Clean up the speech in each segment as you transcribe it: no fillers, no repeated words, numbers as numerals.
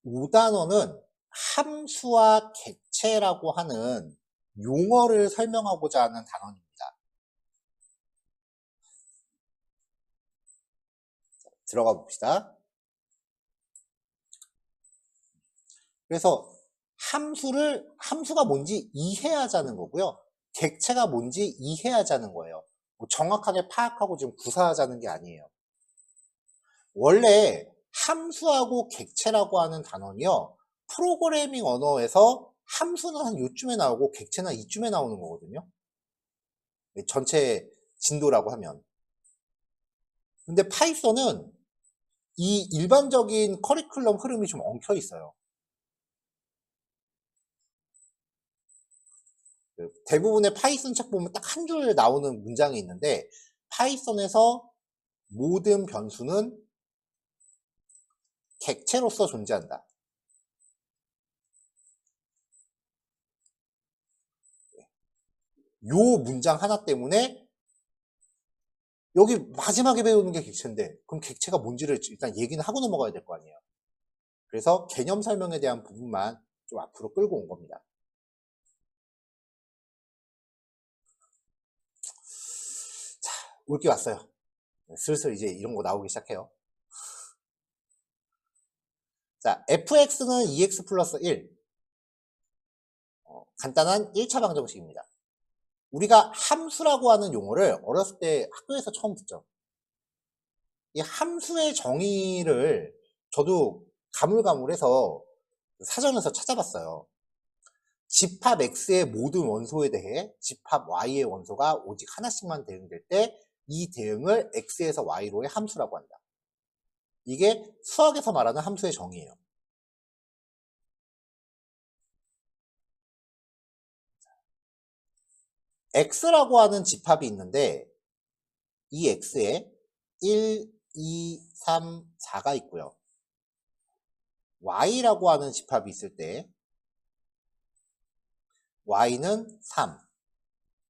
5단원은 함수와 객체라고 하는 용어를 설명하고자 하는 단원입니다. 들어가 봅시다. 그래서 함수가 뭔지 이해하자는 거고요. 객체가 뭔지 이해하자는 거예요. 뭐 정확하게 파악하고 지금 구사하자는 게 아니에요. 원래 함수하고 객체라고 하는 단원이요. 프로그래밍 언어에서 함수는 한 요쯤에 나오고 객체는 이쯤에 나오는 거거든요. 전체 진도라고 하면. 근데 파이썬은 이 일반적인 커리큘럼 흐름이 좀 엉켜 있어요. 대부분의 파이썬 책 보면 딱 한 줄 나오는 문장이 있는데 파이썬에서 모든 변수는 객체로서 존재한다. 요 문장 하나 때문에 여기 마지막에 배우는 게 객체인데 그럼 객체가 뭔지를 일단 얘기는 하고 넘어가야 될 거 아니에요. 그래서 개념 설명에 대한 부분만 좀 앞으로 끌고 온 겁니다. 자, 올 게 왔어요. 슬슬 이제 이런 거 나오기 시작해요. 자, fx는 2x 플러스 1. 간단한 1차 방정식입니다. 우리가 함수라고 하는 용어를 어렸을 때 학교에서 처음 듣죠. 이 함수의 정의를 저도 가물가물해서 사전에서 찾아봤어요. 집합 x의 모든 원소에 대해 집합 y의 원소가 오직 하나씩만 대응될 때 이 대응을 x에서 y로의 함수라고 한다. 이게 수학에서 말하는 함수의 정의예요. x라고 하는 집합이 있는데 이 x에 1, 2, 3, 4가 있고요. y라고 하는 집합이 있을 때 y는 3,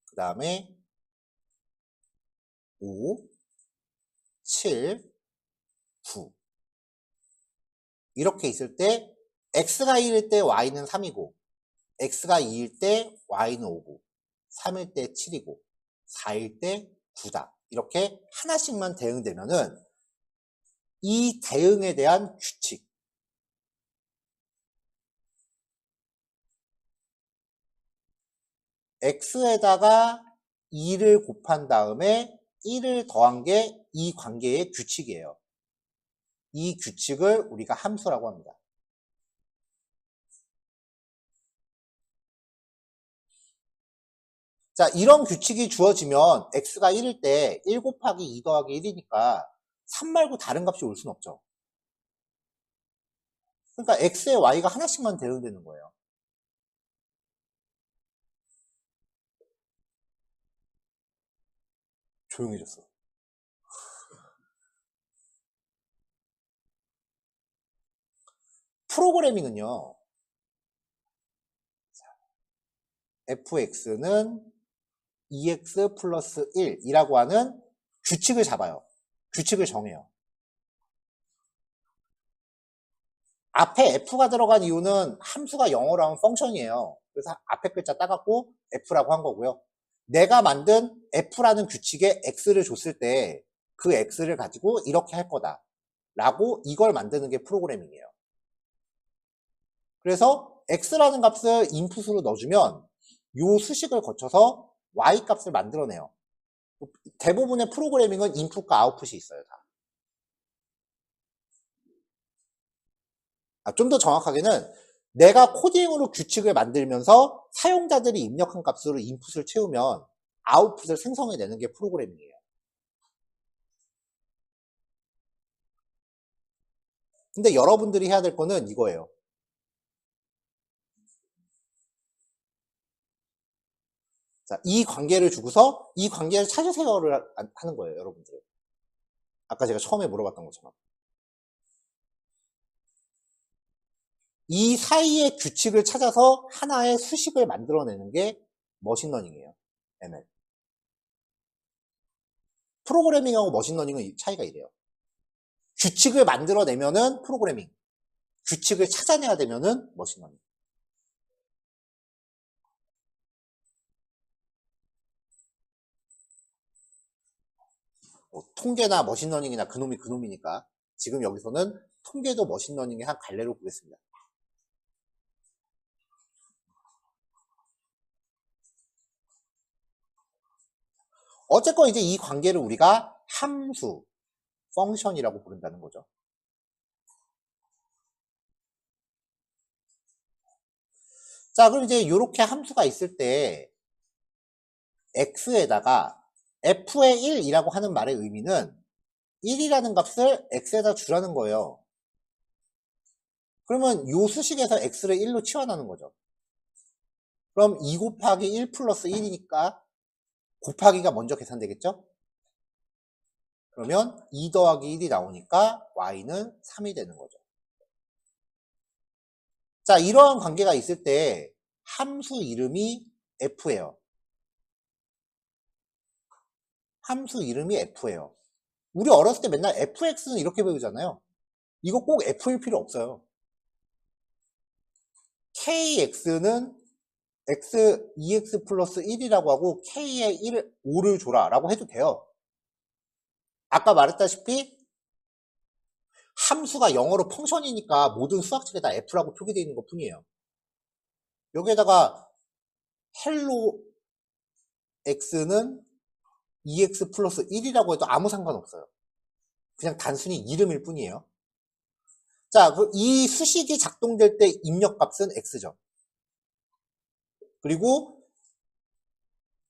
그 다음에 5, 7, 9 이렇게 있을 때 x가 1일 때 y는 3이고 x가 2일 때 y는 5고 3일 때 7이고 4일 때 9다. 이렇게 하나씩만 대응되면은 이 대응에 대한 규칙 x에다가 2를 곱한 다음에 1을 더한 게 이 관계의 규칙이에요. 이 규칙을 우리가 함수라고 합니다. 자, 이런 규칙이 주어지면 x가 1일 때 1 곱하기 2 더하기 1이니까 3 말고 다른 값이 올 수는 없죠. 그러니까 x에 y가 하나씩만 대응되는 거예요. 조용해졌어. 프로그래밍은요. fx는 2x 플러스 1이라고 하는 규칙을 잡아요. 규칙을 정해요. 앞에 f가 들어간 이유는 함수가 영어로 하면 펑션이에요. 그래서 앞에 글자 따갖고 f라고 한 거고요. 내가 만든 f라는 규칙에 x를 줬을 때 그 x를 가지고 이렇게 할 거다 라고 이걸 만드는 게 프로그래밍이에요. 그래서 x라는 값을 인풋으로 넣어주면 요 수식을 거쳐서 y 값을 만들어내요. 대부분의 프로그래밍은 인풋과 아웃풋이 있어요. 좀 더 정확하게는 내가 코딩으로 규칙을 만들면서 사용자들이 입력한 값으로 인풋을 채우면 아웃풋을 생성해내는 게 프로그래밍이에요. 근데 여러분들이 해야 될 거는 이거예요. 자, 이 관계를 주고서 이 관계를 찾으세요를 하는 거예요, 여러분들. 아까 제가 처음에 물어봤던 것처럼. 이 사이의 규칙을 찾아서 하나의 수식을 만들어내는 게 머신러닝이에요. ML. 프로그래밍하고 머신러닝은 차이가 이래요. 규칙을 만들어내면은 프로그래밍. 규칙을 찾아내야 되면은 머신러닝. 통계나 머신러닝이나 그놈이 그놈이니까 지금 여기서는 통계도 머신러닝의 한 갈래로 보겠습니다. 어쨌건 이제 이 관계를 우리가 함수, 펑션이라고 부른다는 거죠. 자, 그럼 이제 이렇게 함수가 있을 때 x에다가 f의 1이라고 하는 말의 의미는 1이라는 값을 x에다 주라는 거예요. 그러면 요 수식에서 x를 1로 치환하는 거죠. 그럼 2 곱하기 1 플러스 1이니까 곱하기가 먼저 계산되겠죠? 그러면 2 더하기 1이 나오니까 y는 3이 되는 거죠. 자, 이러한 관계가 있을 때 함수 이름이 f예요. 함수 이름이 f예요. 우리 어렸을 때 맨날 fx는 이렇게 배우잖아요. 이거 꼭 f일 필요 없어요. kx는 x 2x 플러스 1이라고 하고 k에 5를 줘라 라고 해도 돼요. 아까 말했다시피 함수가 영어로 펑션이니까 모든 수학책에 다 f라고 표기되어 있는 것 뿐이에요. 여기에다가 hello x는 2x 플러스 1이라고 해도 아무 상관없어요. 그냥 단순히 이름일 뿐이에요. 자, 이 수식이 작동될 때 입력값은 x죠. 그리고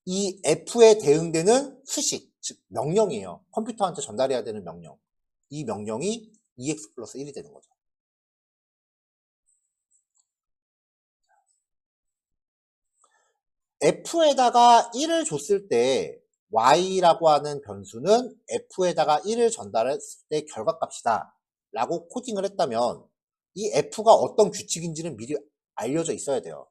이 f에 대응되는 수식, 즉 명령이에요. 컴퓨터한테 전달해야 되는 명령. 이 명령이 2x 플러스 1이 되는 거죠. f에다가 1을 줬을 때 y라고 하는 변수는 f에다가 1을 전달했을 때 결과값이다 라고 코딩을 했다면 이 f가 어떤 규칙인지는 미리 알려져 있어야 돼요.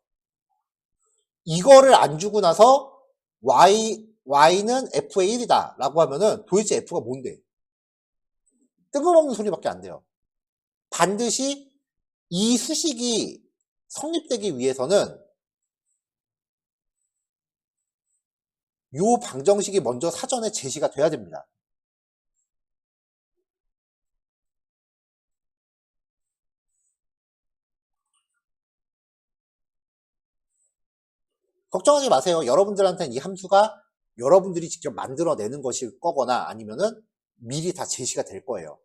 이거를 안 주고 나서 y는 f의 1이다 라고 하면은 도대체 f가 뭔데? 뜬금없는 소리밖에 안 돼요. 반드시 이 수식이 성립되기 위해서는 요 방정식이 먼저 사전에 제시가 돼야 됩니다. 걱정하지 마세요. 여러분들한테는 이 함수가 여러분들이 직접 만들어내는 것일 거거나 아니면은 미리 다 제시가 될 거예요.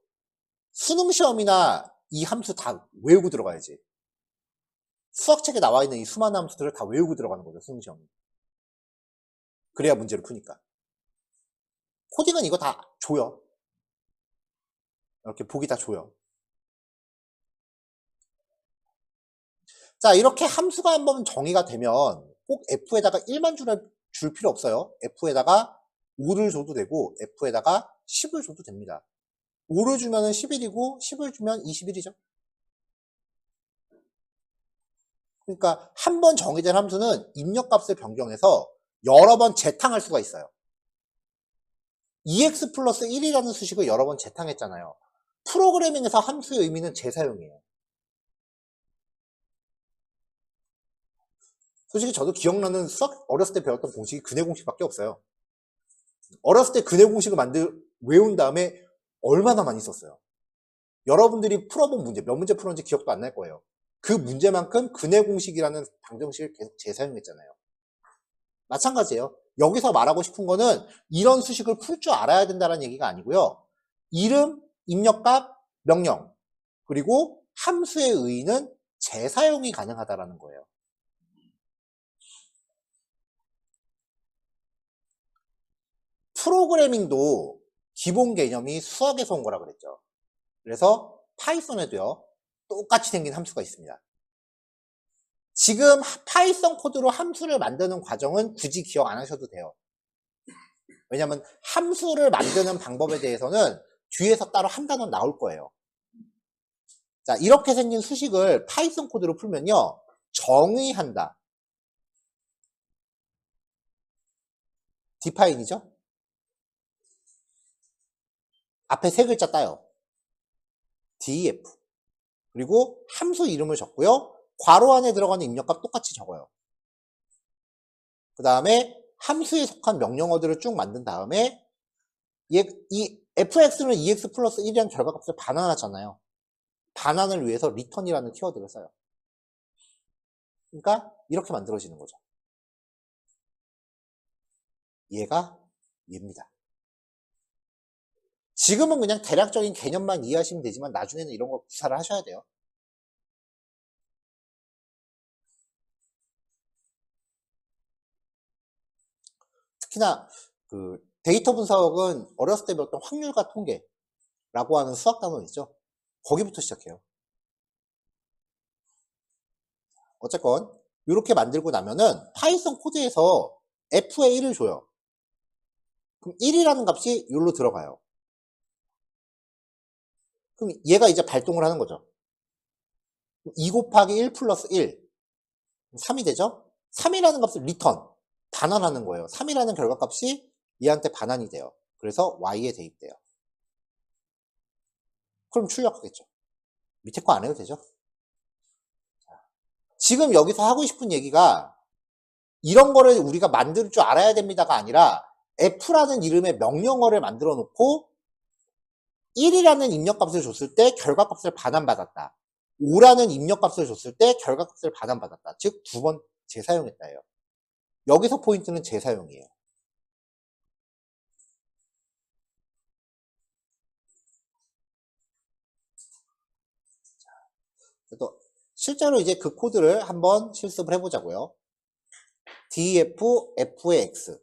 수능 시험이나 이 함수 다 외우고 들어가야지. 수학책에 나와 있는 이 수많은 함수들을 다 외우고 들어가는 거죠, 수능 시험이. 그래야 문제를 푸니까. 코딩은 이거 다 줘요. 이렇게 보기 다 줘요. 자, 이렇게 함수가 한번 정의가 되면 꼭 f에다가 1만 줄 필요 없어요. f에다가 5를 줘도 되고 f에다가 10을 줘도 됩니다. 5를 주면 11이고 10을 주면 21이죠. 그러니까 한 번 정의된 함수는 입력값을 변경해서 여러 번 재탕할 수가 있어요. 2x 플러스 1이라는 수식을 여러 번 재탕했잖아요. 프로그래밍에서 함수의 의미는 재사용이에요. 솔직히 저도 기억나는 수학 어렸을 때 배웠던 공식이 근해 공식밖에 없어요. 어렸을 때 근해 공식을 외운 다음에 얼마나 많이 썼어요. 여러분들이 풀어본 문제, 몇 문제 풀었는지 기억도 안 날 거예요. 그 문제만큼 근해 공식이라는 방정식을 계속 재사용했잖아요. 마찬가지예요. 여기서 말하고 싶은 거는 이런 수식을 풀 줄 알아야 된다는 얘기가 아니고요. 이름, 입력값, 명령, 그리고 함수의 의의는 재사용이 가능하다는 거예요. 프로그래밍도 기본 개념이 수학에서 온 거라 그랬죠. 그래서 파이썬에도요, 똑같이 생긴 함수가 있습니다. 지금 파이썬 코드로 함수를 만드는 과정은 굳이 기억 안 하셔도 돼요. 왜냐면 함수를 만드는 방법에 대해서는 뒤에서 따로 한 단어 나올 거예요. 자, 이렇게 생긴 수식을 파이썬 코드로 풀면요, 정의한다. 디파인이죠? 앞에 세 글자 따요. def. 그리고 함수 이름을 적고요. 괄호 안에 들어가는 입력값 똑같이 적어요. 그 다음에 함수에 속한 명령어들을 쭉 만든 다음에 이 fx는 2x 플러스 1이라는 결과값을 반환하잖아요. 반환을 위해서 return이라는 키워드를 써요. 그러니까 이렇게 만들어지는 거죠. 얘가 얘입니다. 지금은 그냥 대략적인 개념만 이해하시면 되지만 나중에는 이런 거 구사를 하셔야 돼요. 특히나 그 데이터 분석은 어렸을 때 배웠던 확률과 통계라고 하는 수학 단원 있죠. 거기부터 시작해요. 어쨌건 이렇게 만들고 나면은 파이썬 코드에서 f에 1을 줘요. 그럼 1이라는 값이 여기로 들어가요. 그럼 얘가 이제 발동을 하는 거죠. 2 곱하기 1 플러스 1 3이 되죠. 3이라는 값을 리턴 반환하는 거예요. 3이라는 결과값이 얘한테 반환이 돼요. 그래서 y에 대입돼요. 그럼 출력하겠죠. 밑에 거 안 해도 되죠. 지금 여기서 하고 싶은 얘기가 이런 거를 우리가 만들 줄 알아야 됩니다가 아니라 f라는 이름의 명령어를 만들어 놓고 1이라는 입력값을 줬을 때 결과값을 반환받았다. 5라는 입력값을 줬을 때 결과값을 반환받았다. 즉 두 번 재사용했다예요. 여기서 포인트는 재사용이에요. 그래서 실제로 이제 그 코드를 한번 실습을 해보자고요. def f의 x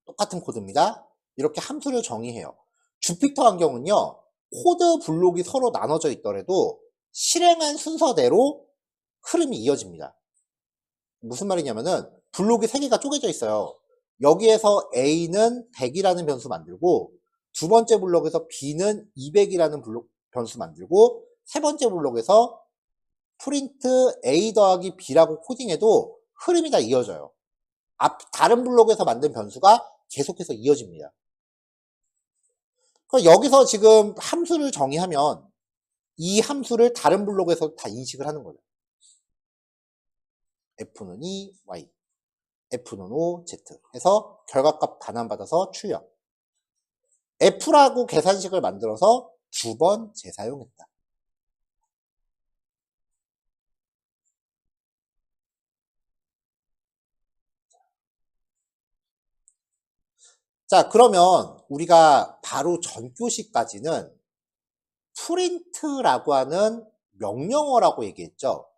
똑같은 코드입니다. 이렇게 함수를 정의해요. 주피터 환경은요. 코드 블록이 서로 나눠져 있더라도 실행한 순서대로 흐름이 이어집니다. 무슨 말이냐면은 블록이 3개가 쪼개져 있어요. 여기에서 A는 100이라는 변수 만들고 두 번째 블록에서 B는 200이라는 변수 만들고 세 번째 블록에서 프린트 A 더하기 B라고 코딩해도 흐름이 다 이어져요. 다른 블록에서 만든 변수가 계속해서 이어집니다. 그러니까 여기서 지금 함수를 정의하면 이 함수를 다른 블록에서 다 인식을 하는 거예요. F는 2, Y, F는 5, Z 해서 결과값 반환받아서 출력. F라고 계산식을 만들어서 두 번 재사용했다. 자, 그러면 우리가 바로 전교시까지는 프린트라고 하는 명령어라고 얘기했죠.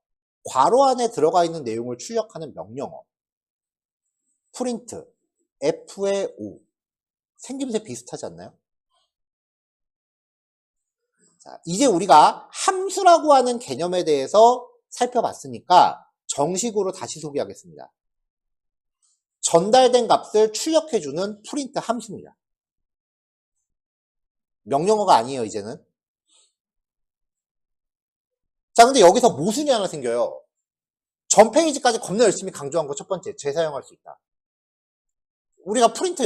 괄호 안에 들어가 있는 내용을 출력하는 명령어. 프린트, F의 5. 생김새 비슷하지 않나요? 자, 이제 우리가 함수라고 하는 개념에 대해서 살펴봤으니까 정식으로 다시 소개하겠습니다. 전달된 값을 출력해주는 프린트 함수입니다. 명령어가 아니에요, 이제는. 자, 근데 여기서 모순이 하나 생겨요. 전 페이지까지 겁나 열심히 강조한 거 첫 번째, 재사용할 수 있다. 우리가 프린트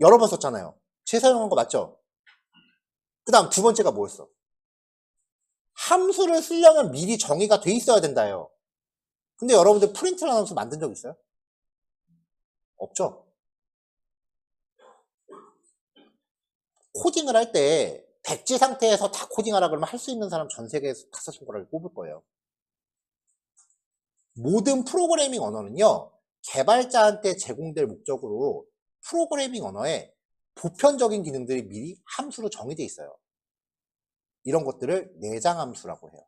여러 번 썼잖아요. 재사용한 거 맞죠? 그 다음 두 번째가 뭐였어? 함수를 쓰려면 미리 정의가 돼 있어야 된다요. 근데 여러분들 프린트라는 함수 만든 적 있어요? 없죠? 코딩을 할 때 백지 상태에서 다 코딩하라 그러면 할 수 있는 사람 전 세계에서 5손가락을 꼽을 거예요. 모든 프로그래밍 언어는요. 개발자한테 제공될 목적으로 프로그래밍 언어에 보편적인 기능들이 미리 함수로 정의되어 있어요. 이런 것들을 내장 함수라고 해요.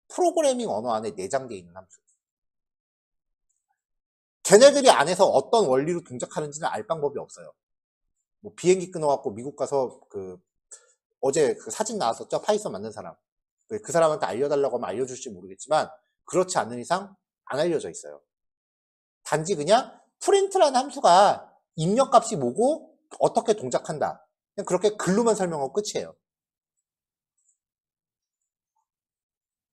프로그래밍 언어 안에 내장되어 있는 함수. 걔네들이 안에서 어떤 원리로 동작하는지는 알 방법이 없어요. 뭐 비행기 끊어갖고 미국 가서 어제 그 사진 나왔었죠? 파이썬 만든 사람. 그 사람한테 알려달라고 하면 알려줄지 모르겠지만 그렇지 않은 이상 안 알려져 있어요. 단지 그냥 프린트라는 함수가 입력값이 뭐고 어떻게 동작한다. 그냥 그렇게 글로만 설명하고 끝이에요.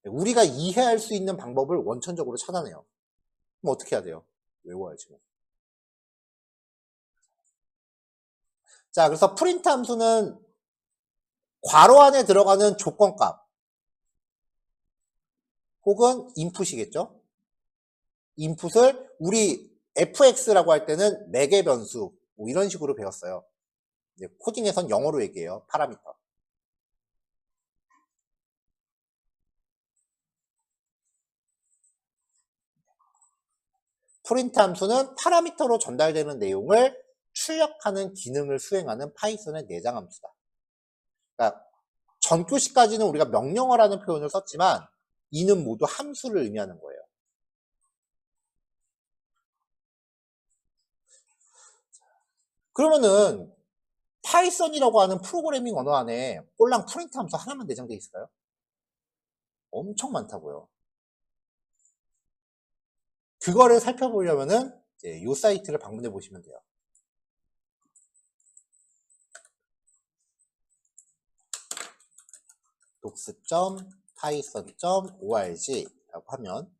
우리가 이해할 수 있는 방법을 원천적으로 찾아내요. 그럼 어떻게 해야 돼요? 외워야지. 자, 그래서 프린트 함수는 괄호 안에 들어가는 조건값. 혹은 인풋이겠죠. 인풋을 우리 fx라고 할 때는 매개 변수 뭐 이런 식으로 배웠어요. 이제 코딩에선 영어로 얘기해요. 파라미터. 프린트 함수는 파라미터로 전달되는 내용을 출력하는 기능을 수행하는 파이썬의 내장 함수다. 그러니까 전교시까지는 우리가 명령어라는 표현을 썼지만 이는 모두 함수를 의미하는 거예요. 그러면은 파이썬이라고 하는 프로그래밍 언어 안에 꼴랑 프린트 함수 하나만 내장돼 있을까요? 엄청 많다고요. 그거를 살펴보려면은 이제 이 사이트를 방문해 보시면 돼요. docs.python.org 라고 하면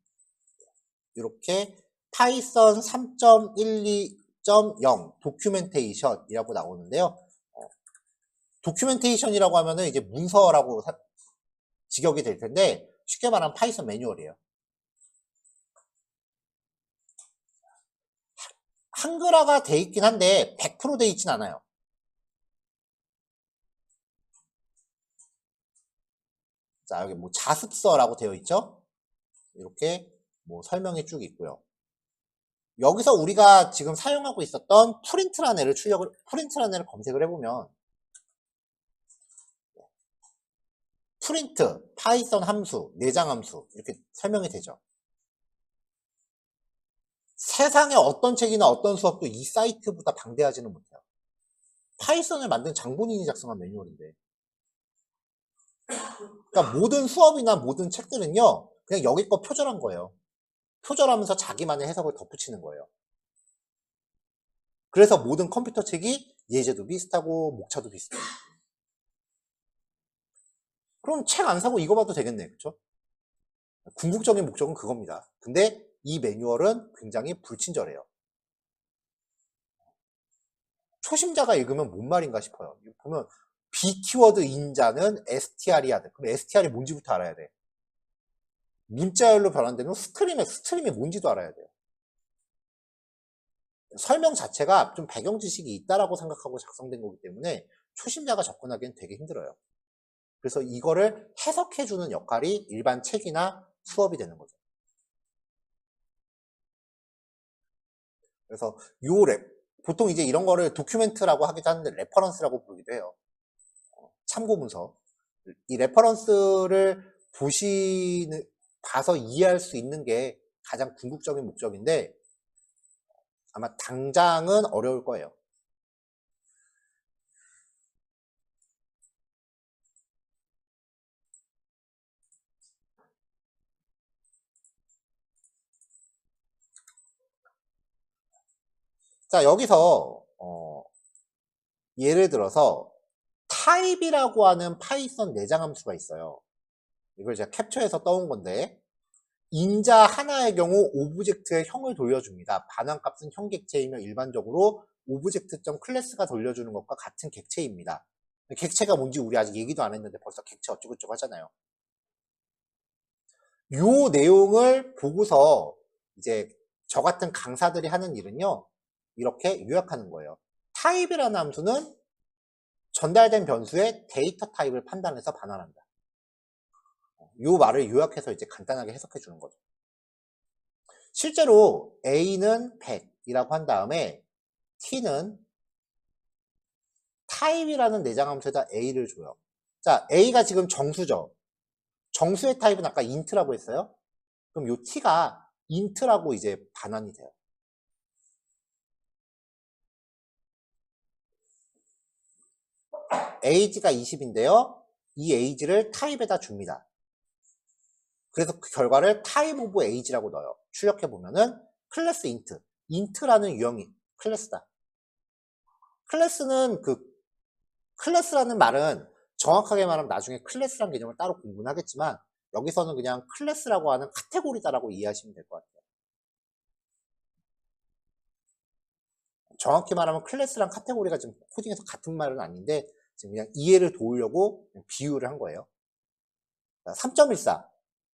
이렇게 파이썬 3.12.0 도큐멘테이션이라고 나오는데요. 도큐멘테이션이라고 하면은 이제 문서라고 직역이 될 텐데 쉽게 말하면 파이썬 매뉴얼이에요. 한글화가 돼 있긴 한데 100% 돼 있진 않아요. 자, 여기 뭐 자습서라고 되어 있죠? 이렇게 뭐 설명이 쭉 있고요. 여기서 우리가 지금 사용하고 있었던 프린트란을 검색을 해보면 프린트, 파이썬 함수, 내장 함수 이렇게 설명이 되죠. 세상에 어떤 책이나 어떤 수업도 이 사이트보다 방대하지는 못해요. 파이썬을 만든 장본인이 작성한 매뉴얼인데. 그러니까 모든 수업이나 모든 책들은요, 그냥 여기 거 표절한 거예요. 표절하면서 자기만의 해석을 덧붙이는 거예요. 그래서 모든 컴퓨터 책이 예제도 비슷하고 목차도 비슷해요. 그럼 책 안 사고 이거 봐도 되겠네, 그쵸? 궁극적인 목적은 그겁니다. 근데 이 매뉴얼은 굉장히 불친절해요. 초심자가 읽으면 뭔 말인가 싶어요. 보면 B 키워드 인자는 str이야 돼. 그럼 str이 뭔지부터 알아야 돼. 문자열로 변환되는 스트림이 뭔지도 알아야 돼요. 설명 자체가 좀 배경 지식이 있다라고 생각하고 작성된 거기 때문에 초심자가 접근하기엔 되게 힘들어요. 그래서 이거를 해석해주는 역할이 일반 책이나 수업이 되는 거죠. 그래서 보통 이제 이런 거를 도큐멘트라고 하기도 하는데 레퍼런스라고 부르기도 해요. 참고 문서. 이 레퍼런스를 봐서 이해할 수 있는 게 가장 궁극적인 목적인데 아마 당장은 어려울 거예요. 자, 여기서 예를 들어서 타입이라고 하는 파이썬 내장 함수가 있어요. 이걸 제가 캡처해서 떠온 건데 인자 하나의 경우 오브젝트의 형을 돌려줍니다. 반환값은 형 객체이며 일반적으로 오브젝트.클래스가 돌려주는 것과 같은 객체입니다. 객체가 뭔지 우리 아직 얘기도 안 했는데 벌써 객체 어쩌고저쩌고 하잖아요. 요 내용을 보고서 이제 저 같은 강사들이 하는 일은요. 이렇게 요약하는 거예요. 타입이라는 함수는 전달된 변수의 데이터 타입을 판단해서 반환한다. 요 말을 요약해서 이제 간단하게 해석해 주는 거죠. 실제로 A는 100이라고 한 다음에 T는 타입이라는 내장 함수에다 A를 줘요. 자, A가 지금 정수죠. 정수의 타입은 아까 int라고 했어요. 그럼 요 T가 int라고 이제 반환이 돼요. age가 20인데요. 이 age를 타입에다 줍니다. 그래서 그 결과를 type of age라고 넣어요. 출력해보면은 클래스 int라는 유형이 클래스다. 클래스라는 말은 정확하게 말하면 나중에 클래스라는 개념을 따로 공부는 하겠지만 여기서는 그냥 클래스라고 하는 카테고리다라고 이해하시면 될 것 같아요. 정확히 말하면 클래스랑 카테고리가 지금 코딩에서 같은 말은 아닌데 지금 그냥 이해를 도우려고 비유를 한 거예요. 3.14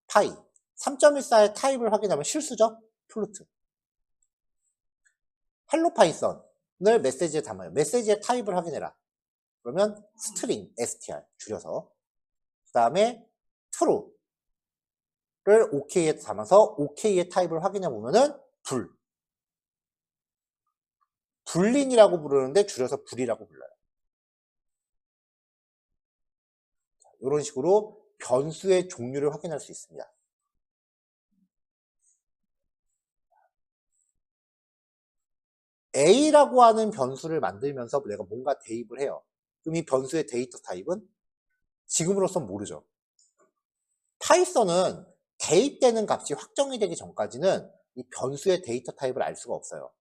파이 3.14의 타입을 확인하면 실수죠? 플루트. 헬로 파이썬을 메시지에 담아요. 메시지의 타입을 확인해라. 그러면 스트링, str 줄여서. 그 다음에 true를 ok에 담아서 ok의 타입을 확인해 보면은 불린이라고 부르는데 줄여서 불이라고 불러요. 이런 식으로 변수의 종류를 확인할 수 있습니다. A라고 하는 변수를 만들면서 내가 뭔가 대입을 해요. 그럼 이 변수의 데이터 타입은 지금으로선 모르죠. 파이썬은 대입되는 값이 확정이 되기 전까지는 이 변수의 데이터 타입을 알 수가 없어요.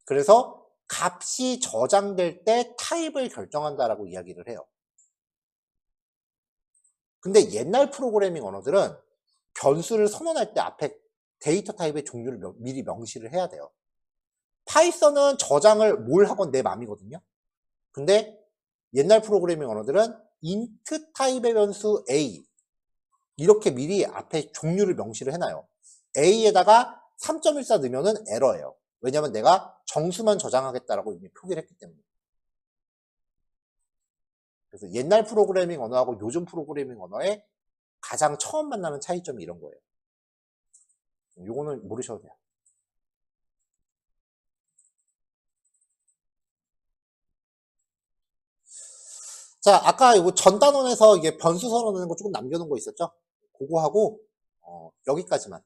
그래서 값이 저장될 때 타입을 결정한다라고 이야기를 해요. 근데 옛날 프로그래밍 언어들은 변수를 선언할 때 앞에 데이터 타입의 종류를 미리 명시를 해야 돼요. 파이썬은 저장을 뭘 하건 내 맘이거든요. 근데 옛날 프로그래밍 언어들은 int 타입의 변수 A 이렇게 미리 앞에 종류를 명시를 해놔요. A에다가 3.14 넣으면은 에러예요. 왜냐면 내가 정수만 저장하겠다라고 이미 표기를 했기 때문에. 그래서 옛날 프로그래밍 언어하고 요즘 프로그래밍 언어의 가장 처음 만나는 차이점이 이런 거예요. 요거는 모르셔도 돼요. 자, 아까 이거 전 단원에서 이게 변수 선언하는 거 조금 남겨놓은 거 있었죠? 그거 하고 여기까지만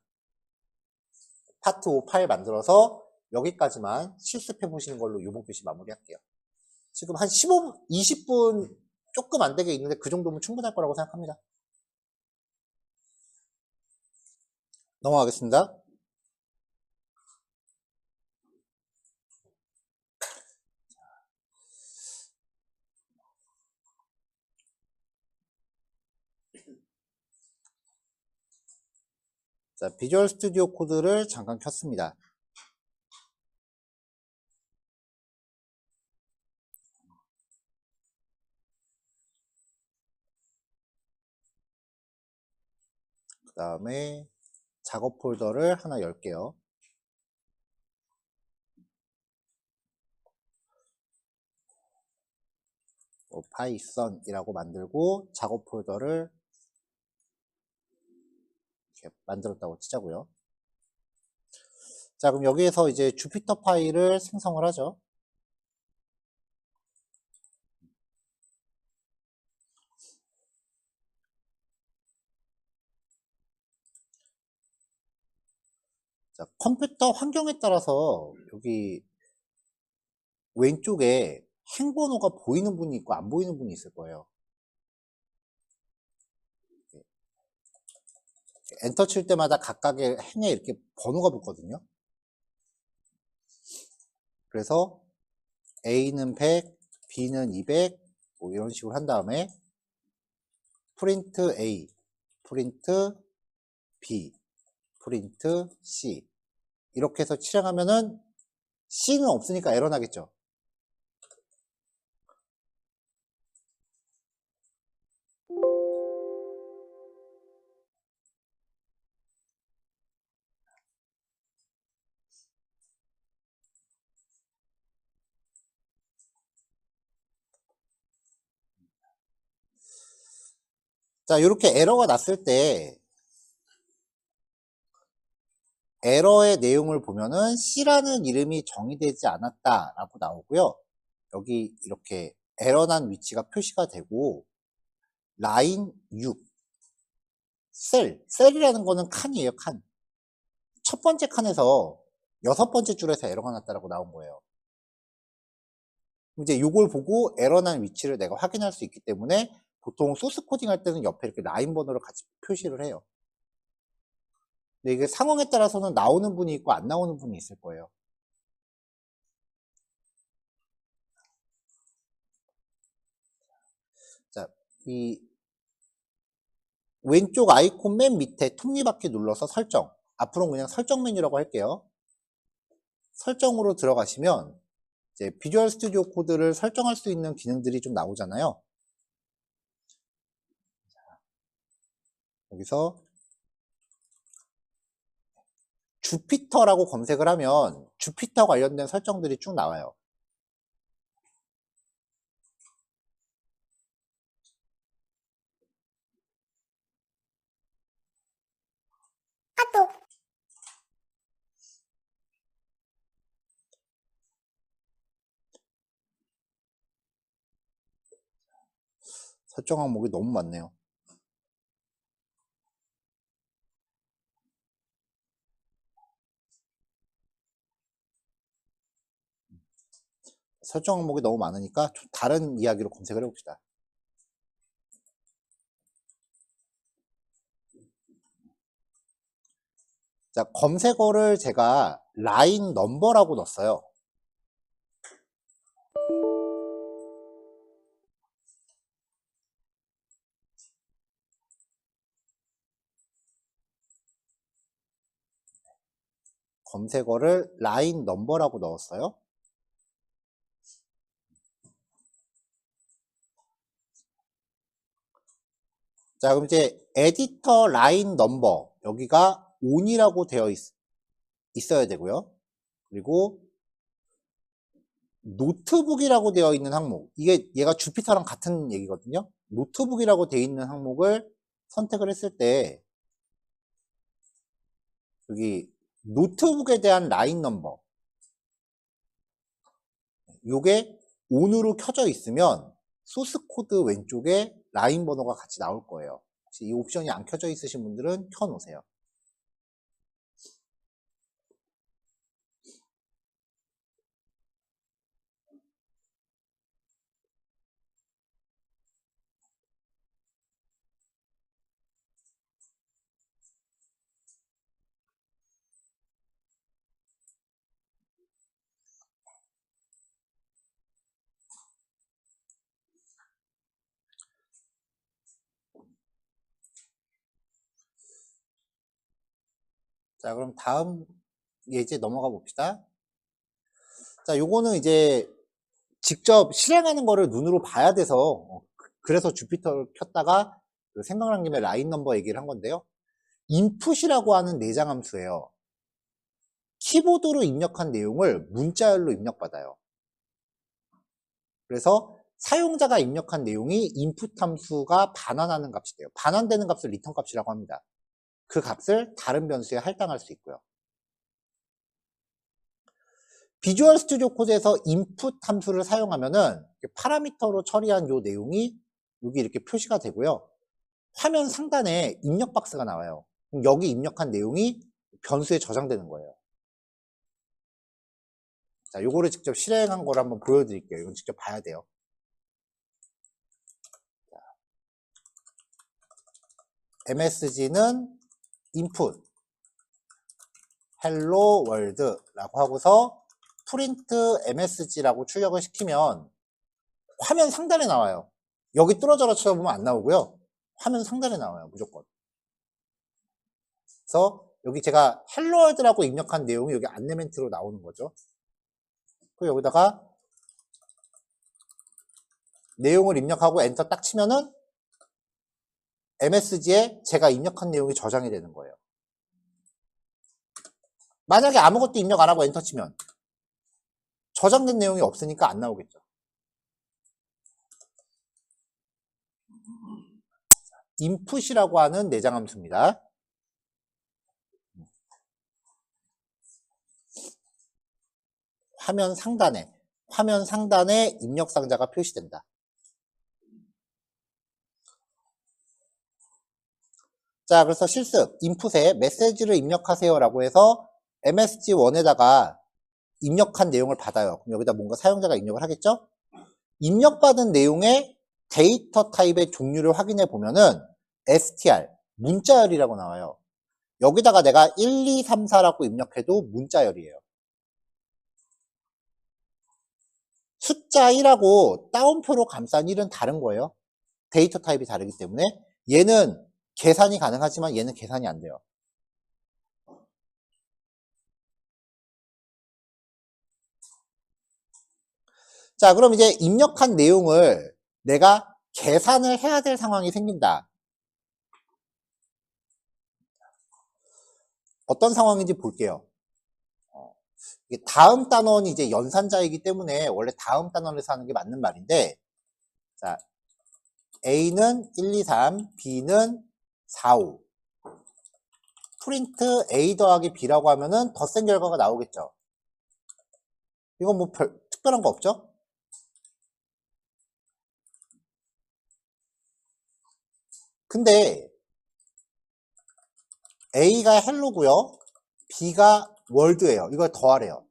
파트 5 파일 만들어서 여기까지만 실습해 보시는 걸로 요번 교시 마무리할게요. 지금 한 15, 20분 조금 안 되게 있는데 그 정도면 충분할 거라고 생각합니다. 넘어가겠습니다. 자, 비주얼 스튜디오 코드를 잠깐 켰습니다. 그 다음에 작업 폴더를 하나 열게요. 파이썬이라고 만들고 작업 폴더를 이렇게 만들었다고 치자고요. 자, 그럼 여기에서 이제 주피터 파일을 생성을 하죠. 자, 컴퓨터 환경에 따라서 여기 왼쪽에 행번호가 보이는 분이 있고 안 보이는 분이 있을 거예요. 엔터 칠 때마다 각각의 행에 이렇게 번호가 붙거든요. 그래서 A는 100, B는 200, 뭐 이런 식으로 한 다음에 프린트 A, 프린트 B, 프린트 C 이렇게 해서 실행하면은 C는 없으니까 에러 나겠죠. 자, 이렇게 에러가 났을 때 에러의 내용을 보면은 C라는 이름이 정의되지 않았다라고 나오고요. 여기 이렇게 에러 난 위치가 표시가 되고 라인 6 셀이라는 거는 칸이에요. 칸. 첫 번째 칸에서 6번째 줄에서 에러가 났다라고 나온 거예요. 이제 이걸 보고 에러 난 위치를 내가 확인할 수 있기 때문에 보통 소스 코딩 할 때는 옆에 이렇게 라인 번호를 같이 표시를 해요. 근데 이게 상황에 따라서는 나오는 분이 있고 안 나오는 분이 있을 거예요. 자, 이 왼쪽 아이콘 맨 밑에 톱니바퀴 눌러서 설정. 앞으로는 그냥 설정 메뉴라고 할게요. 설정으로 들어가시면 이제 비주얼 스튜디오 코드를 설정할 수 있는 기능들이 좀 나오잖아요. 여기서 주피터라고 검색을 하면 주피터 관련된 설정들이 쭉 나와요. 설정 항목이 너무 많네요. 설정 항목이 너무 많으니까 다른 이야기로 검색을 해봅시다. 자, 검색어를 제가 라인 넘버라고 넣었어요. 검색어를 라인 넘버라고 넣었어요. 자, 그럼 이제 에디터 라인 넘버 여기가 on이라고 되어 있어야 되고요. 그리고 노트북이라고 되어 있는 항목, 이게 얘가 주피터랑 같은 얘기거든요. 노트북이라고 되어 있는 항목을 선택을 했을 때 여기 노트북에 대한 라인 넘버 요게 on으로 켜져 있으면 소스 코드 왼쪽에 라인 번호가 같이 나올 거예요. 혹시 이 옵션이 안 켜져 있으신 분들은 켜 놓으세요. 자, 그럼 다음 예제 넘어가 봅시다. 자, 요거는 이제 직접 실행하는 거를 눈으로 봐야 돼서 그래서 주피터를 켰다가 생각난 김에 라인 넘버 얘기를 한 건데요. 인풋이라고 하는 내장 함수예요. 키보드로 입력한 내용을 문자열로 입력받아요. 그래서 사용자가 입력한 내용이 인풋 함수가 반환하는 값이 돼요. 반환되는 값을 리턴 값이라고 합니다. 그 값을 다른 변수에 할당할 수 있고요. 비주얼 스튜디오 코드에서 인풋 함수를 사용하면은 파라미터로 처리한 요 내용이 여기 이렇게 표시가 되고요. 화면 상단에 입력 박스가 나와요. 그럼 여기 입력한 내용이 변수에 저장되는 거예요. 자, 요거를 직접 실행한 거를 한번 보여드릴게요. 이건 직접 봐야 돼요. MSG는 input hello world라고 하고서 프린트 MSG라고 출력을 시키면 화면 상단에 나와요. 여기 뚫어져라 쳐보면 안 나오고요. 화면 상단에 나와요. 무조건. 그래서 여기 제가 hello world라고 입력한 내용이 여기 안내 멘트로 나오는 거죠. 그리고 여기다가 내용을 입력하고 엔터 딱 치면은 MSG에 제가 입력한 내용이 저장이 되는 거예요. 만약에 아무것도 입력 안 하고 엔터 치면 저장된 내용이 없으니까 안 나오겠죠. 인풋이라고 하는 내장 함수입니다. 화면 상단에 입력 상자가 표시된다. 자, 그래서 실습, 인풋에 메시지를 입력하세요 라고 해서 MSG1에다가 입력한 내용을 받아요. 그럼 여기다 뭔가 사용자가 입력을 하겠죠? 입력받은 내용의 데이터 타입의 종류를 확인해 보면은 str, 문자열이라고 나와요. 여기다가 내가 1, 2, 3, 4라고 입력해도 문자열이에요. 숫자 1하고 따옴표로 감싼 1은 다른 거예요. 데이터 타입이 다르기 때문에 얘는 계산이 가능하지만 얘는 계산이 안 돼요. 자, 그럼 이제 입력한 내용을 내가 계산을 해야 될 상황이 생긴다. 어떤 상황인지 볼게요. 이게 다음 단원이 이제 연산자이기 때문에 원래 다음 단원에서 하는 게 맞는 말인데, 자, A는 1, 2, 3, B는 4, 5. 프린트 A 더하기 B라고 하면은 덧셈 결과가 나오겠죠. 이건 뭐 특별한 거 없죠? 근데 A가 헬로고요. B가 월드예요. 이걸 더하래요.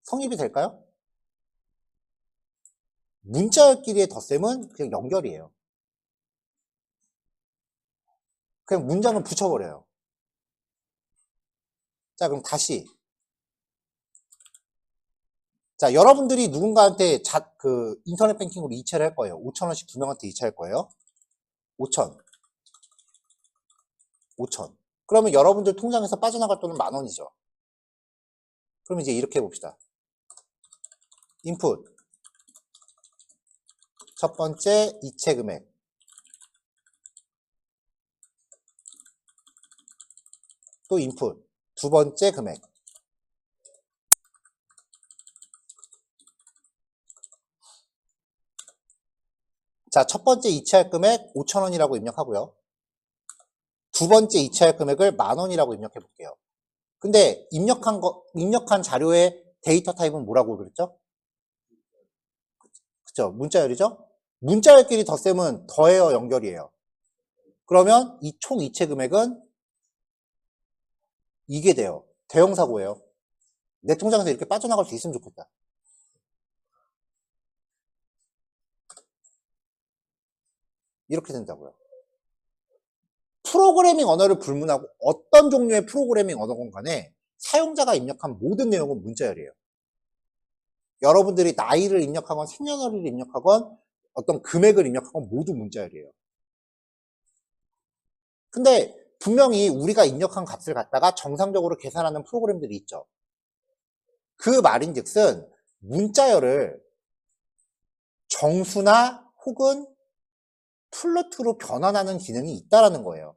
성립이 될까요? 문자열끼리의 덧셈은 그냥 연결이에요. 그냥 문장을 붙여버려요. 자, 그럼 다시. 자, 여러분들이 누군가한테 인터넷 뱅킹으로 이체를 할 거예요. 5,000원씩 두 명한테 이체할 거예요. 5,000. 5,000. 그러면 여러분들 통장에서 빠져나갈 돈은 10,000원이죠. 그럼 이제 이렇게 해봅시다. 인풋. 첫 번째 이체 금액. 또 인풋. 두 번째 금액. 자, 첫 번째 이체할 금액 5,000원이라고 입력하고요. 두 번째 이체할 금액을 10,000원이라고 입력해 볼게요. 근데 입력한 자료의 데이터 타입은 뭐라고 그랬죠? 그쵸? 문자열이죠? 문자열끼리 덧셈은 더해요, 연결이에요? 그러면 이 총 이체 금액은 이게 돼요. 대형사고예요. 내 통장에서 이렇게 빠져나갈 수 있으면 좋겠다. 이렇게 된다고요. 프로그래밍 언어를 불문하고 어떤 종류의 프로그래밍 언어건 간에 사용자가 입력한 모든 내용은 문자열이에요. 여러분들이 나이를 입력하건 생년월일을 입력하건 어떤 금액을 입력하건 모두 문자열이에요. 근데 분명히 우리가 입력한 값을 갖다가 정상적으로 계산하는 프로그램들이 있죠. 그 말인즉슨 문자열을 정수나 혹은 플로트로 변환하는 기능이 있다라는 거예요.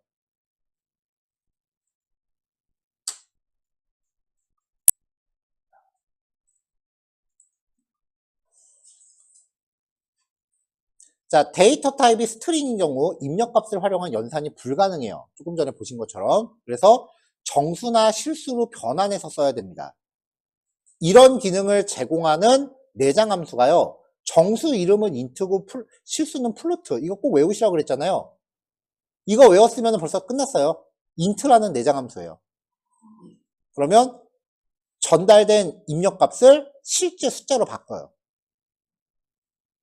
자, 데이터 타입이 스트링인 경우 입력값을 활용한 연산이 불가능해요. 조금 전에 보신 것처럼. 그래서 정수나 실수로 변환해서 써야 됩니다. 이런 기능을 제공하는 내장 함수가요. 정수 이름은 인트고 실수는 플로트. 이거 꼭 외우시라고 그랬잖아요. 이거 외웠으면 벌써 끝났어요. 인트라는 내장 함수예요. 그러면 전달된 입력값을 실제 숫자로 바꿔요.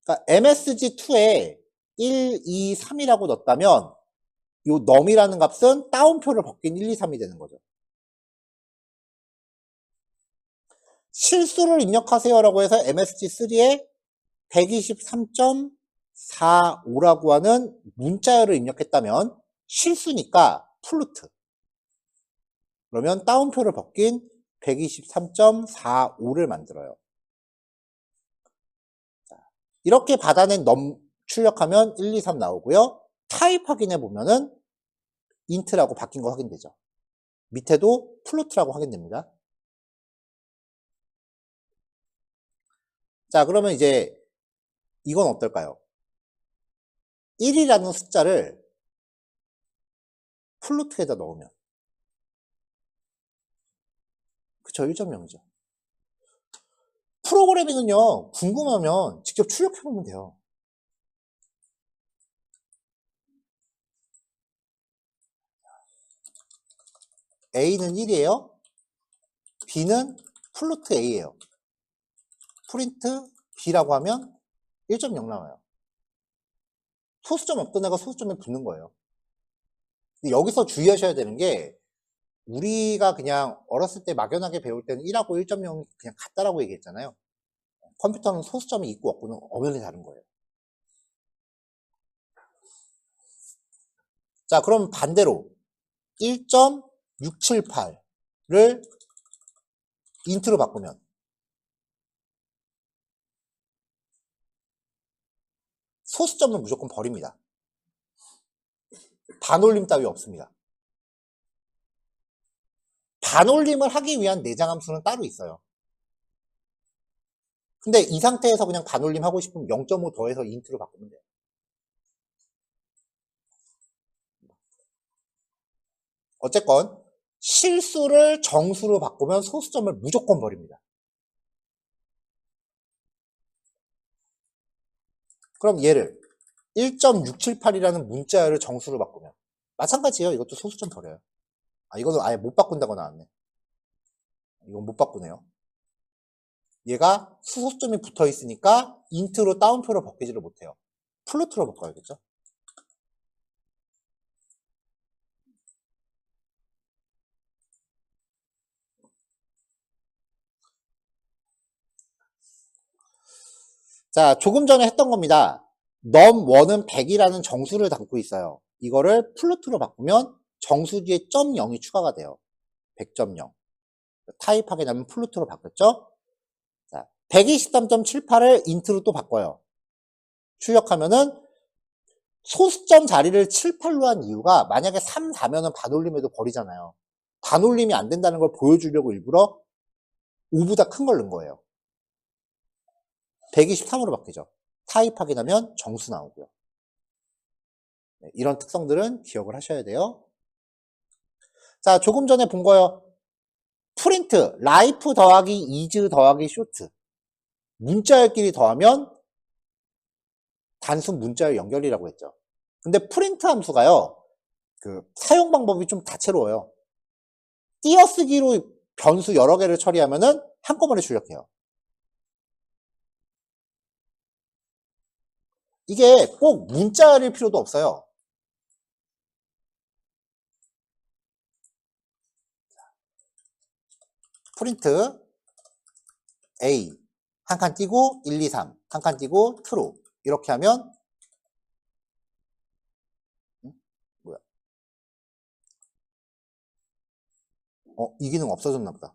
그러니까 MSG2에 1, 2, 3이라고 넣었다면 이 num이라는 값은 따옴표를 벗긴 1, 2, 3이 되는 거죠. 실수를 입력하세요라고 해서 MSG3에 123.45라고 하는 문자열을 입력했다면 실수니까 플루트. 그러면 따옴표를 벗긴 123.45를 만들어요. 이렇게 받아낸 num 출력하면 1, 2, 3 나오고요. 타입 확인해 보면은 int라고 바뀐 거 확인되죠. 밑에도 플로트라고 확인됩니다. 자, 그러면 이제 이건 어떨까요? 1이라는 숫자를 플로트에다 넣으면 그쵸, 1.0이죠. 프로그래밍은요, 궁금하면 직접 출력해보면 돼요. A는 1이에요. B는 플로트 A예요. 프린트 B라고 하면 1.0 나와요. 소수점 없던 애가 소수점에 붙는 거예요. 근데 여기서 주의하셔야 되는 게 우리가 그냥 어렸을 때 막연하게 배울 때는 1하고 1.0이 그냥 같다라고 얘기했잖아요. 컴퓨터는 소수점이 있고 없고는 엄연히 다른 거예요. 자, 그럼 반대로 1.678를 인트로 바꾸면 소수점은 무조건 버립니다. 반올림 따위 없습니다. 반올림을 하기 위한 내장 함수는 따로 있어요. 근데 이 상태에서 그냥 반올림 하고 싶으면 0.5 더해서 인트로 바꾸면 돼요. 어쨌건 실수를 정수로 바꾸면 소수점을 무조건 버립니다. 그럼 얘를 1.678이라는 문자열을 정수로 바꾸면 마찬가지예요. 이것도 소수점 버려요. 아, 이거는 아예 못 바꾼다고 나왔네. 이건 못 바꾸네요. 얘가 수소점이 붙어 있으니까 인트로 다운표로 바뀌지를 못해요. 플로트로 바꿔야겠죠. 자, 조금 전에 했던 겁니다. num1은 100이라는 정수를 담고 있어요. 이거를 플로트로 바꾸면 정수 뒤에 점 0이 추가가 돼요. 100.0. 타입 확인하면 플로트로 바뀌었죠? 자, 123.78을 인트로 또 바꿔요. 출력하면은 소수점 자리를 7, 8로 한 이유가 만약에 3, 4면은 반올림에도 버리잖아요. 반올림이 안 된다는 걸 보여주려고 일부러 5보다 큰 걸 넣은 거예요. 123으로 바뀌죠. 타입 확인하면 정수 나오고요. 네, 이런 특성들은 기억을 하셔야 돼요. 자, 조금 전에 본 거요. 프린트, 라이프 더하기 이즈 더하기 쇼트. 문자열끼리 더하면 단순 문자열 연결이라고 했죠. 근데 프린트 함수가요. 그 사용 방법이 좀 다채로워요. 띄어쓰기로 변수 여러 개를 처리하면은 한꺼번에 출력해요. 이게 꼭 문자열일 필요도 없어요. 프린트 A 한 칸 띄고 1, 2, 3 한 칸 띄고 true 이렇게 하면 뭐야? 이 기능 없어졌나 보다.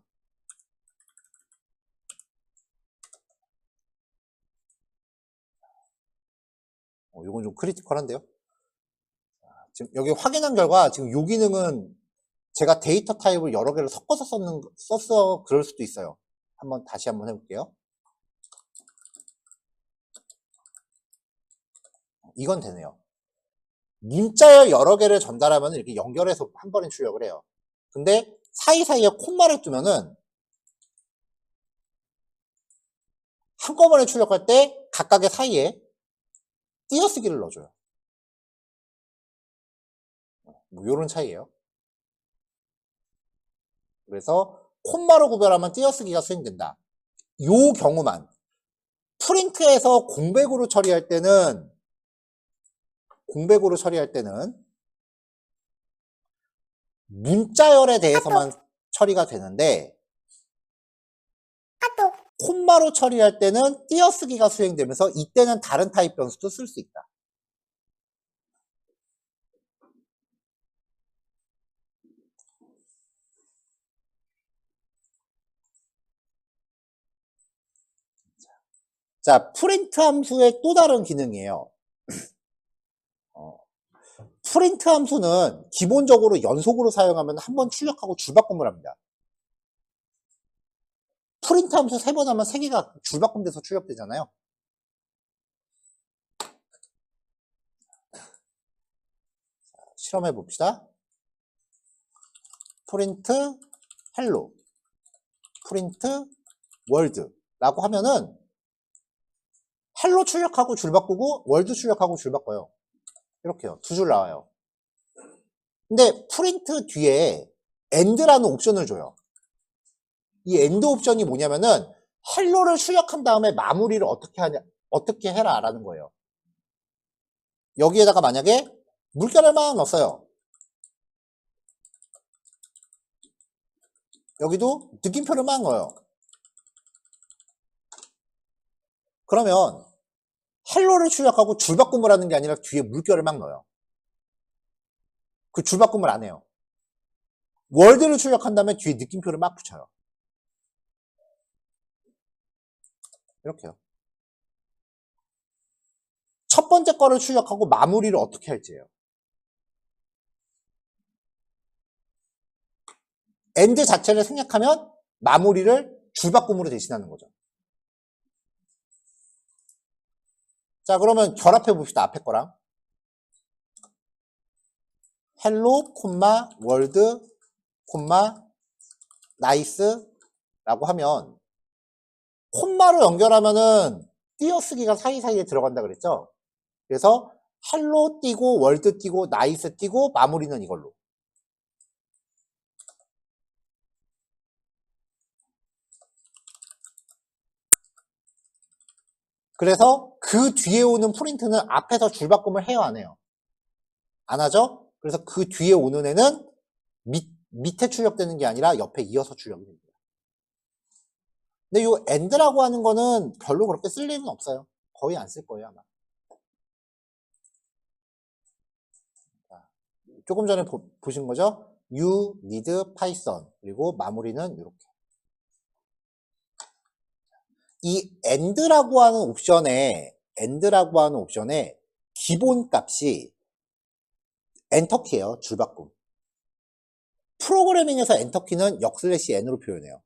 이건 좀 크리티컬한데요. 지금 여기 확인한 결과 지금 이 기능은 제가 데이터 타입을 여러 개를 섞어서 썼어 그럴 수도 있어요. 다시 한번 해볼게요. 이건 되네요. 문자열 여러 개를 전달하면 이렇게 연결해서 한 번에 출력을 해요. 근데 사이사이에 콤마를 두면은 한꺼번에 출력할 때 각각의 사이에 띄어쓰기를 넣어줘요. 뭐 요런 차이예요. 그래서 콤마로 구별하면 띄어쓰기가 수행된다. 요 경우만 프린트에서 공백으로 처리할 때는 문자열에 대해서만 처리가 되는데 콤마로 처리할 때는 띄어쓰기가 수행되면서 이때는 다른 타입 변수도 쓸 수 있다. 자, 프린트 함수의 또 다른 기능이에요. 프린트 함수는 기본적으로 연속으로 사용하면 한 번 출력하고 줄바꿈을 합니다. 프린트 함수 3번 하면 3개가 줄바꿈돼서 출력되잖아요. 실험해 봅시다. 프린트 헬로, 프린트 월드 라고 하면은 헬로 출력하고 줄 바꾸고 월드 출력하고 줄 바꿔요. 이렇게요. 2줄 나와요. 근데 프린트 뒤에 end라는 옵션을 줘요. 이 end 옵션이 뭐냐면은 헬로를 출력한 다음에 마무리를 어떻게 해라 라는 거예요. 여기에다가 만약에 물결을 막 넣었어요. 여기도 느낌표를 막 넣어요. 그러면 헬로를 출력하고 줄바꿈을 하는 게 아니라 뒤에 물결을 막 넣어요. 그 줄바꿈을 안 해요. 월드를 출력한 다음에 뒤에 느낌표를 막 붙여요. 이렇게요. 첫 번째 거를 출력하고 마무리를 어떻게 할지예요. AND 자체를 생략하면 마무리를 줄바꿈으로 대신하는 거죠. 자, 그러면 결합해 봅시다. 앞에 거랑. 헬로, 콤마, 월드, 콤마, 나이스라고 하면 콤마로 연결하면은 띄어쓰기가 사이사이에 들어간다 그랬죠? 그래서 헬로 띄고 월드 띄고 나이스 띄고 마무리는 이걸로. 그래서 그 뒤에 오는 프린트는 앞에서 줄바꿈을 해요, 안 해요? 안 하죠? 그래서 그 뒤에 오는 애는 밑에 출력되는 게 아니라 옆에 이어서 출력이 됩니다. 근데 이 AND라고 하는 거는 별로 그렇게 쓸 일은 없어요. 거의 안 쓸 거예요, 아마. 조금 전에 보신 거죠? You need Python. 그리고 마무리는 이렇게. 이 AND라고 하는 옵션에 기본 값이 엔터키예요. 줄바꿈. 프로그래밍에서 엔터키는 역/n으로 표현해요.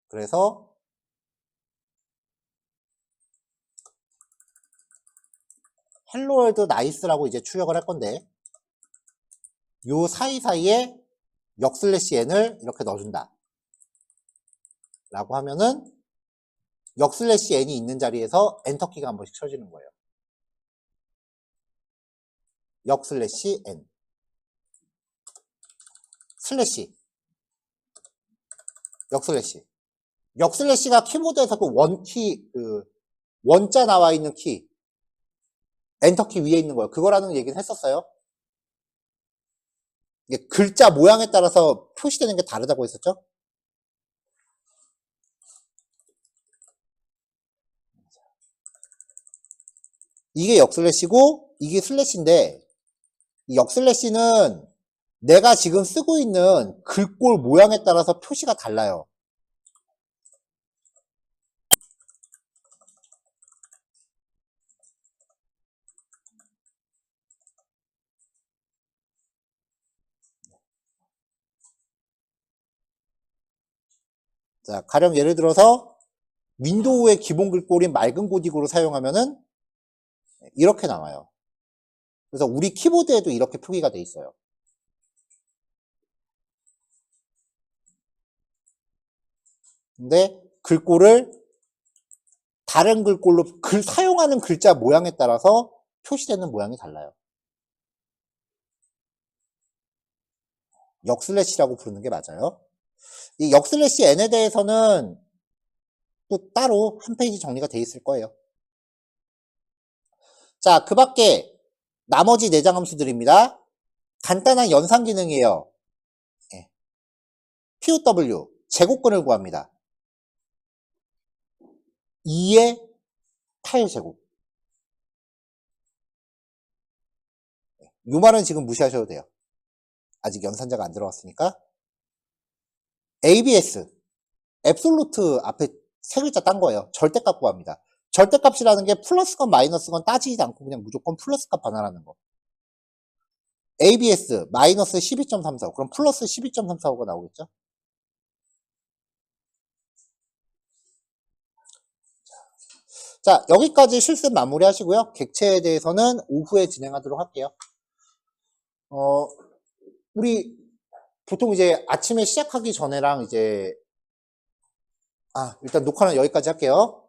그래서 헬로 월드 나이스라고 이제 출력을 할 건데 요 사이사이에 역/n을 이렇게 넣어준다. 라고 하면은 역/n이 있는 자리에서 엔터키가 한 번씩 쳐지는 거예요. 역/n 슬래시 역/가 키보드에서 그 원키 원자 나와 있는 키 엔터키 위에 있는 거예요. 그거라는 얘기는 했었어요. 이게 글자 모양에 따라서 표시되는 게 다르다고 했었죠. 이게 역/고 이게 슬래시인데 이 역/는 내가 지금 쓰고 있는 글꼴 모양에 따라서 표시가 달라요. 자, 가령 예를 들어서 윈도우의 기본 글꼴인 맑은 고딕으로 사용하면은 이렇게 나와요. 그래서 우리 키보드에도 이렇게 표기가 돼 있어요. 근데 글꼴을 다른 글꼴로 사용하는 글자 모양에 따라서 표시되는 모양이 달라요. 역/라고 부르는 게 맞아요. 이 역/n에 대해서는 또 따로 한 페이지 정리가 돼 있을 거예요. 자, 그 밖에 나머지 내장 함수들입니다. 간단한 연산 기능이에요. POW, 제곱근을 구합니다. 2의 8제곱. 이 말은 지금 무시하셔도 돼요. 아직 연산자가 안 들어왔으니까. ABS, 앱솔루트 앞에 세 글자 딴 거예요. 절대값 구합니다. 절대값이라는 게 플러스건 마이너스건 따지지 않고 그냥 무조건 플러스값 반환하는 거. ABS 마이너스 12.34 그럼 플러스 12.34가 나오겠죠? 자, 여기까지 실습 마무리 하시고요. 객체에 대해서는 오후에 진행하도록 할게요. 우리 보통 이제 아침에 시작하기 전에랑 이제 일단 녹화는 여기까지 할게요.